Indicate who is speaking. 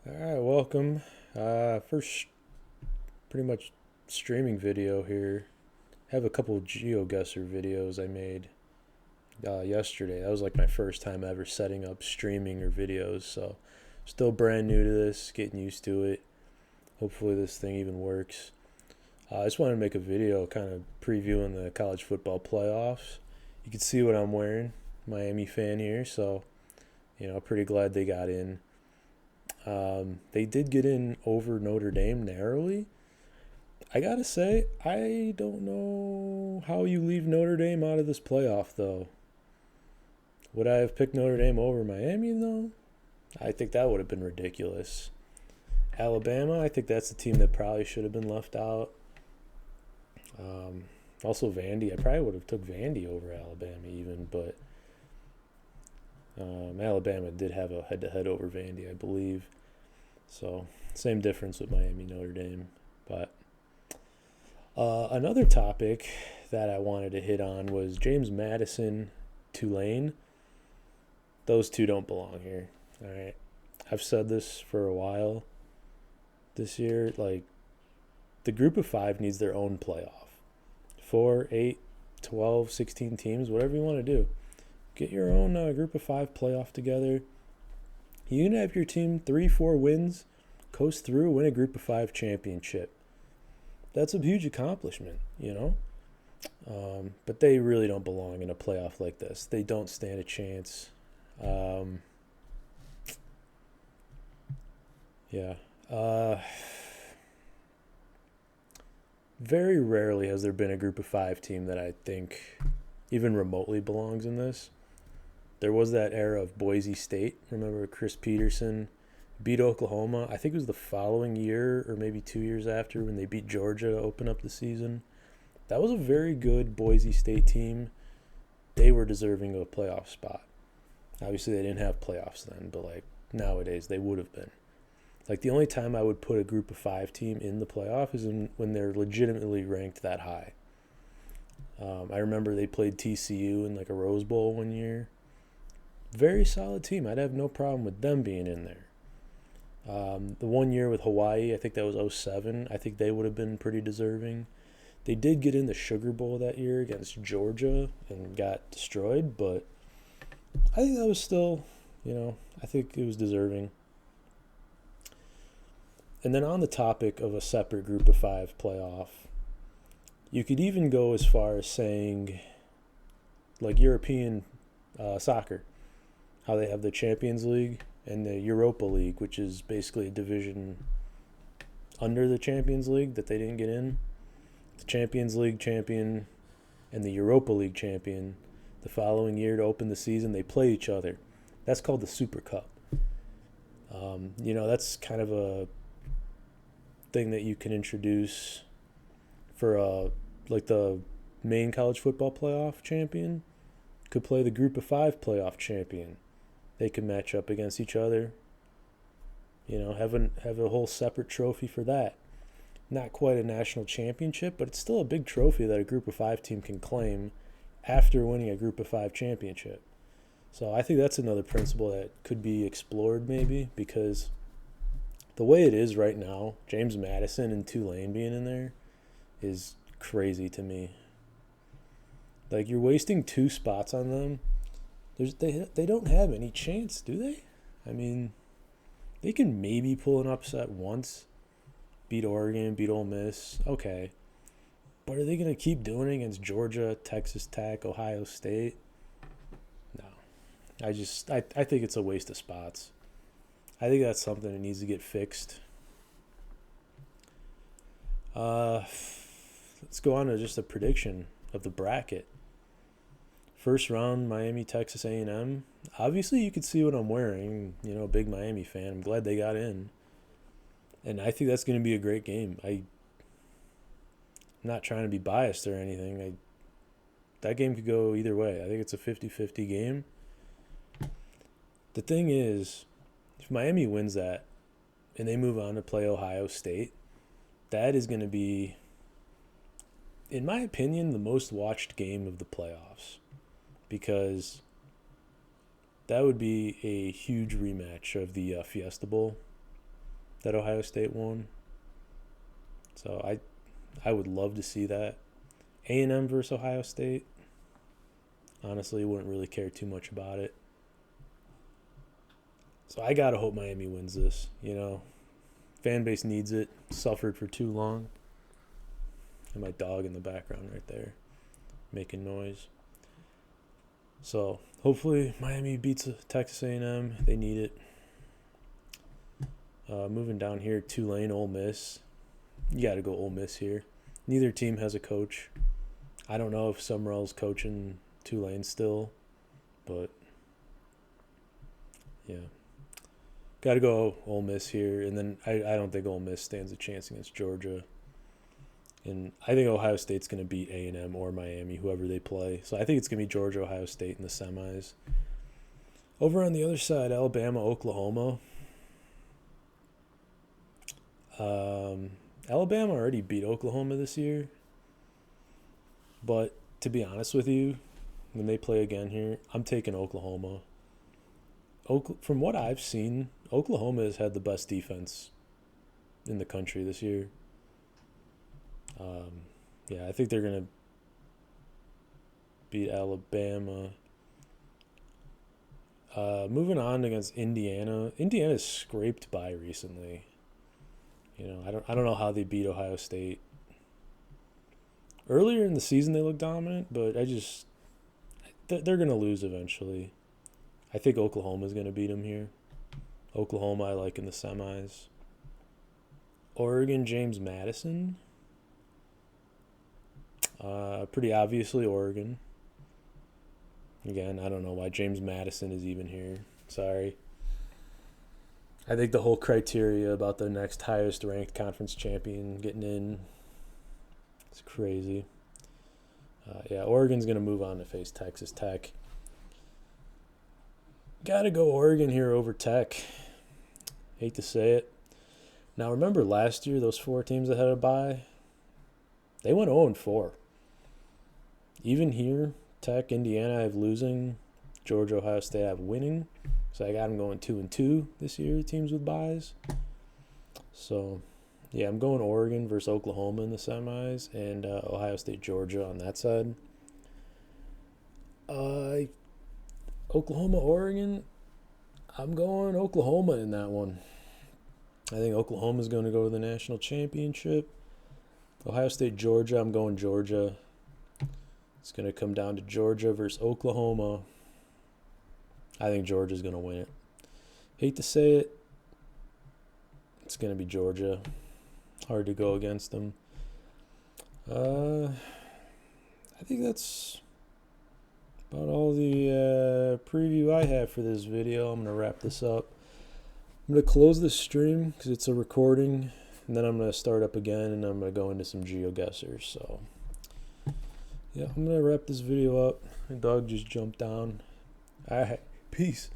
Speaker 1: All right, welcome. First, pretty much streaming video here. I have a couple of GeoGuessr videos I made yesterday. That was like my first time ever setting up streaming or videos, so still brand new to this, getting used to it. Hopefully, this thing even works. I just wanted to make a video kind of previewing the college football playoffs. You can see what I'm wearing. Miami fan here, so pretty glad they got in. They did get in over Notre Dame narrowly. I gotta say, I don't know how you leave Notre Dame out of this playoff, though. Would I have picked Notre Dame over Miami, though? I think that would have been ridiculous. Alabama, I think that's the team that probably should have been left out. Um, Also, Vandy, I probably would have took Vandy over Alabama even, but Alabama did have a head-to-head over Vandy, I believe. So same difference with Miami Notre Dame. But another topic that I wanted to hit on was James Madison, Tulane. Those two don't belong here. All right, I've said this for a while. This year, like the group of five needs their own playoff. 4, 8, 12, 16 teams, whatever you want to do. Get your own group of five playoff together. You can have your team 3, 4 wins, coast through, win a group of five championship. That's a huge accomplishment. But they really don't belong in a playoff like this. They don't stand a chance. Um, yeah. Very rarely has there been a group of five team that I think even remotely belongs in this. There was that era of Boise State. Remember Chris Peterson beat Oklahoma? I think it was the following year or maybe 2 years after when they beat Georgia to open up the season. That was a very good Boise State team. They were deserving of a playoff spot. Obviously, they didn't have playoffs then, but like nowadays, they would have been. Like the only time I would put a group of five team in the playoff is when they're legitimately ranked that high. I remember they played TCU in like a Rose Bowl one year. Very solid team. I'd have no problem with them being in there. The one year with Hawaii, I think that was '07. I think they would have been pretty deserving. They did get in the Sugar Bowl that year against Georgia and got destroyed, but I think that was still, I think it was deserving. And then on the topic of a separate group of five playoff, you could even go as far as saying, like European soccer, how they have the Champions League and the Europa League, which is basically a division under the Champions League that they didn't get in. The Champions League champion and the Europa League champion, the following year to open the season, they play each other. That's called the Super Cup. That's kind of a thing that you can introduce for like the main college football playoff champion could play the group of five playoff champion. They could match up against each other. Have a whole separate trophy for that. Not quite a national championship, but it's still a big trophy that a group of five team can claim after winning a group of five championship. So I think that's another principle that could be explored maybe because the way it is right now, James Madison and Tulane being in there is crazy to me. Like you're wasting two spots on them. They don't have any chance, do they? I mean, they can maybe pull an upset once, beat Oregon, beat Ole Miss, okay. But are they going to keep doing it against Georgia, Texas Tech, Ohio State? No. I think it's a waste of spots. I think that's something that needs to get fixed. Let's go on to just a prediction of the bracket. First round, Miami, Texas A&M. Obviously, you can see what I'm wearing. Big Miami fan. I'm glad they got in. And I think that's going to be a great game. I'm not trying to be biased or anything. That game could go either way. I think it's a 50-50 game. The thing is, if Miami wins that and they move on to play Ohio State, that is going to be, in my opinion, the most watched game of the playoffs because that would be a huge rematch of the Fiesta Bowl. that Ohio State won. So I would love to see that. A&M versus Ohio State. Honestly, wouldn't really care too much about it. So I gotta hope Miami wins this. Fan base needs it. Suffered for too long. And my dog in the background right there, making noise. So hopefully Miami beats Texas A&M. They need it. Moving down here, Tulane, Ole Miss. You got to go Ole Miss here. Neither team has a coach. I don't know if Summerall's coaching Tulane still, but yeah. Got to go Ole Miss here. And then I don't think Ole Miss stands a chance against Georgia. And I think Ohio State's going to beat A&M or Miami, whoever they play. So I think it's going to be Georgia, Ohio State in the semis. Over on the other side, Alabama, Oklahoma. Alabama already beat Oklahoma this year. But to be honest with you, when they play again here, I'm taking Oklahoma. From what I've seen, Oklahoma has had the best defense in the country this year. Yeah, I think they're going to beat Alabama. Moving on against Indiana. Indiana's scraped by recently. I don't know how they beat Ohio State. Earlier in the season they looked dominant, but they're going to lose eventually. I think Oklahoma's going to beat them here. Oklahoma I like in the semis. Oregon, James Madison. Pretty obviously Oregon. Again, I don't know why James Madison is even here. Sorry. I think the whole criteria about the next highest ranked conference champion getting in is crazy. Yeah, Oregon's going to move on to face Texas Tech. Got to go Oregon here over Tech. Hate to say it. Now, remember last year, those 4 teams that had a bye? They went 0-4. Even here, Tech, Indiana, I have losing. Georgia, Ohio State, I have winning. So I got them going 2-2 this year, teams with byes. So, yeah, I'm going Oregon versus Oklahoma in the semis and Ohio State, Georgia on that side. Oklahoma, Oregon, I'm going Oklahoma in that one. I think Oklahoma's going to go to the national championship. Ohio State, Georgia, I'm going Georgia. It's going to come down to Georgia versus Oklahoma. I think Georgia's going to win it. Hate to say it. It's going to be Georgia. Hard to go against them. I think that's about all the preview I have for this video. I'm going to wrap this up. I'm going to close this stream because it's a recording. And then I'm going to start up again and I'm going to go into some GeoGuessers. So, yeah, I'm going to wrap this video up. My dog just jumped down. All right. Peace.